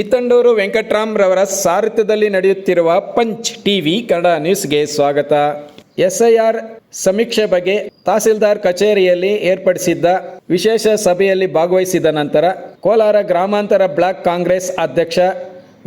ಕಿತ್ತಂಡೂರು ವೆಂಕಟರಾಮ್ ರವರ ಸಾರಥ್ಯದಲ್ಲಿ ನಡೆಯುತ್ತಿರುವ punch TV Kannada ನ್ಯೂಸ್ಗೆ ಸ್ವಾಗತ. ಎಸ್ಐಆರ್ ಸಮೀಕ್ಷೆ ಬಗ್ಗೆ ತಹಸೀಲ್ದಾರ್ ಕಚೇರಿಯಲ್ಲಿ ಏರ್ಪಡಿಸಿದ್ದ ವಿಶೇಷ ಸಭೆಯಲ್ಲಿ ಭಾಗವಹಿಸಿದ ನಂತರ ಕೋಲಾರ ಗ್ರಾಮಾಂತರ ಬ್ಲಾಕ್ ಕಾಂಗ್ರೆಸ್ ಅಧ್ಯಕ್ಷ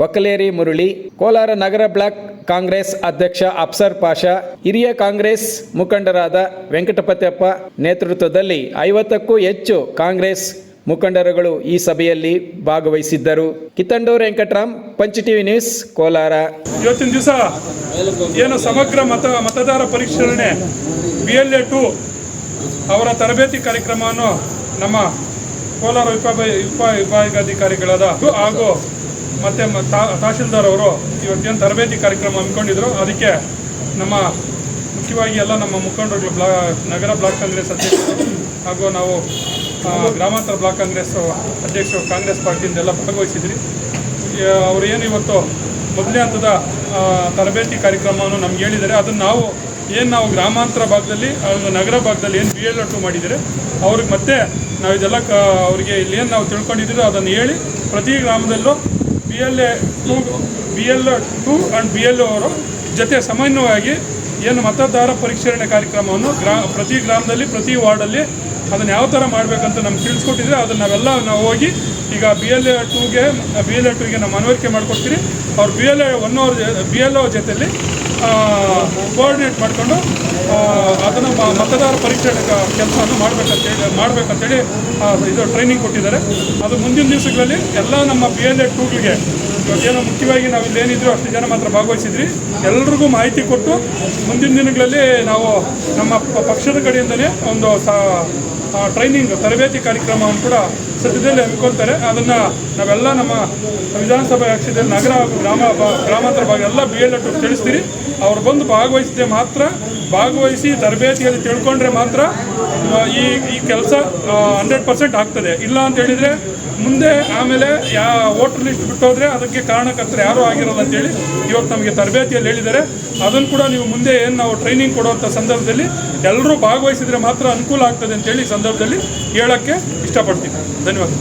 ವಕಲೇರಿ ಮುರಳಿ, ಕೋಲಾರ ನಗರ ಬ್ಲಾಕ್ ಕಾಂಗ್ರೆಸ್ ಅಧ್ಯಕ್ಷ ಅಫ್ಸರ್ ಪಾಷಾ, ಹಿರಿಯ ಕಾಂಗ್ರೆಸ್ ಮುಖಂಡರಾದ ವೆಂಕಟಪತ್ಯಪ್ಪ ನೇತೃತ್ವದಲ್ಲಿ 50ಕ್ಕೂ ಹೆಚ್ಚು ಕಾಂಗ್ರೆಸ್ ಮುಖಂಡರುಗಳು ಈ ಸಭೆಯಲ್ಲಿ ಭಾಗವಹಿಸಿದ್ದರು. Kittandur Venkataram, punch TV news, Kolar. ಇವತ್ತಿನ ದಿವಸ ಏನು ಸಮಗ್ರ ಮತದಾರ ಪರಿಶೀಲನೆ BLA 2 ಅವರ ತರಬೇತಿ ಕಾರ್ಯಕ್ರಮವನ್ನು ನಮ್ಮ ಕೋಲಾರ ವಿಭಾಗಾಧಿಕಾರಿಗಳಾದ ಹಾಗೂ ಮತ್ತು ತಹಶೀಲ್ದಾರ್ ಅವರು ಇವತ್ತೇನು ತರಬೇತಿ ಕಾರ್ಯಕ್ರಮ ಹಮ್ಮಿಕೊಂಡಿದ್ರು. ಅದಕ್ಕೆ ನಮ್ಮ ಮುಖ್ಯವಾಗಿ ಎಲ್ಲ ನಮ್ಮ ಮುಖಂಡರುಗಳು ನಗರ ಬ್ಲಾಕ್ ಕಾಂಗ್ರೆಸ್ ಅಧ್ಯಕ್ಷರು ಹಾಗೂ ನಾವು ಗ್ರಾಮಾಂತರ ಬ್ಲಾಕ್ ಕಾಂಗ್ರೆಸ್ ಅಧ್ಯಕ್ಷರು ಕಾಂಗ್ರೆಸ್ ಪಾರ್ಟಿಯಿಂದೆಲ್ಲ ಭಾಗವಹಿಸಿದ್ರಿ. ಅವರು ಏನು ಇವತ್ತು ಮೊದಲನೇ ಹಂತದ ತರಬೇತಿ ಕಾರ್ಯಕ್ರಮವನ್ನು ನಮ್ಗೆ ಹೇಳಿದ್ದಾರೆ. ಅದನ್ನು ನಾವು ಗ್ರಾಮಾಂತರ ಭಾಗದಲ್ಲಿ ನಗರ ಭಾಗದಲ್ಲಿ ಏನು BLA 2 ಮಾಡಿದ್ದಾರೆ ಅವ್ರಿಗೆ ಮತ್ತೆ ನಾವು ಇದೆಲ್ಲ ಅವರಿಗೆ ಇಲ್ಲಿ ಏನು ನಾವು ತಿಳ್ಕೊಂಡಿದ್ದೀರೋ ಅದನ್ನು ಹೇಳಿ ಪ್ರತಿ ಗ್ರಾಮದಲ್ಲೂ BLA 2 ಆ್ಯಂಡ್ BLO ಅವರ ಜೊತೆ ಸಮನ್ವಯವಾಗಿ ಏನು ಮತದಾರ ಪರಿಶೀಲನೆ ಕಾರ್ಯಕ್ರಮವನ್ನು ಪ್ರತಿ ಗ್ರಾಮದಲ್ಲಿ ಪ್ರತಿ ವಾರ್ಡಲ್ಲಿ ಅದನ್ನು ಯಾವ ಥರ ಮಾಡಬೇಕಂತ ನಮ್ಗೆ ತಿಳಿಸ್ಕೊಟ್ಟಿದ್ರೆ ಅದನ್ನು ನಾವೆಲ್ಲ ಹೋಗಿ ಈಗ BLA 2ಗೆ ನಾವು ಮನವರಿಕೆ ಮಾಡಿಕೊಡ್ತೀರಿ. ಅವ್ರು BLA 1 ಅವ್ರ BLO ಜೊತೆಯಲ್ಲಿ ಕೋಆರ್ಡಿನೇಟ್ ಮಾಡಿಕೊಂಡು ಅದನ್ನು ಮತದಾರ ಪರಿಶೀಲನೆ ಕೆಲಸವನ್ನು ಮಾಡಬೇಕಂತೇಳಿ ಇದು ಟ್ರೈನಿಂಗ್ ಕೊಟ್ಟಿದ್ದಾರೆ. ಅದು ಮುಂದಿನ ದಿವಸಗಳಲ್ಲಿ ಎಲ್ಲ ನಮ್ಮ BLA 2ಗಳಿಗೆ ಇವತ್ತೇನೋ ಮುಖ್ಯವಾಗಿ ನಾವು ಇಲ್ಲೇನಿದ್ರು ಅಷ್ಟು ಜನ ಮಾತ್ರ ಭಾಗವಹಿಸಿದ್ರಿ. ಎಲ್ರಿಗೂ ಮಾಹಿತಿ ಕೊಟ್ಟು ಮುಂದಿನ ದಿನಗಳಲ್ಲಿ ನಾವು ನಮ್ಮ ಪಕ್ಷದ ಕಡೆಯಿಂದಲೇ ಒಂದು ಟ್ರೈನಿಂಗ್ ತರಬೇತಿ ಕಾರ್ಯಕ್ರಮವನ್ನು ಕೂಡ ಸದ್ಯದಲ್ಲಿ ಹಮ್ಮಿಕೊಳ್ತಾರೆ. ಅದನ್ನು ನಾವೆಲ್ಲ ನಮ್ಮ ವಿಧಾನಸಭಾ ಕ್ಷೇತ್ರದ ನಗರ ಹಾಗೂ ಗ್ರಾಮಾಂತರ ಭಾಗ ಎಲ್ಲ BLA 2 ತಿಳಿಸ್ತೀರಿ. ಅವ್ರು ಬಂದು ಭಾಗವಹಿಸಿ ತರಬೇತಿಯಲ್ಲಿ ತಿಳ್ಕೊಂಡ್ರೆ ಮಾತ್ರ ಈ ಕೆಲಸ 100% ಆಗ್ತದೆ. ಇಲ್ಲ ಅಂತ ಹೇಳಿದರೆ ಮುಂದೆ ಆಮೇಲೆ ವೋಟರ್ ಲಿಸ್ಟ್ ಬಿಟ್ಟೋದ್ರೆ ಅದಕ್ಕೆ ಕಾರಣಕರ್ತರು ಯಾರೂ ಆಗಿರೋಲ್ಲ ಅಂತೇಳಿ ಇವತ್ತು ನಮಗೆ ತರಬೇತಿಯಲ್ಲಿ ಹೇಳಿದ್ದಾರೆ. ಅದನ್ನು ಕೂಡ ನೀವು ಮುಂದೆ ಏನು ನಾವು ಟ್ರೈನಿಂಗ್ ಕೊಡುವಂಥ ಸಂದರ್ಭದಲ್ಲಿ ಎಲ್ಲರೂ ಭಾಗವಹಿಸಿದರೆ ಮಾತ್ರ ಅನುಕೂಲ ಆಗ್ತದೆ ಅಂತೇಳಿ ಈ ಸಂದರ್ಭದಲ್ಲಿ ಹೇಳೋಕ್ಕೆ ಇಷ್ಟಪಡ್ತೀನಿ. ಧನ್ಯವಾದ.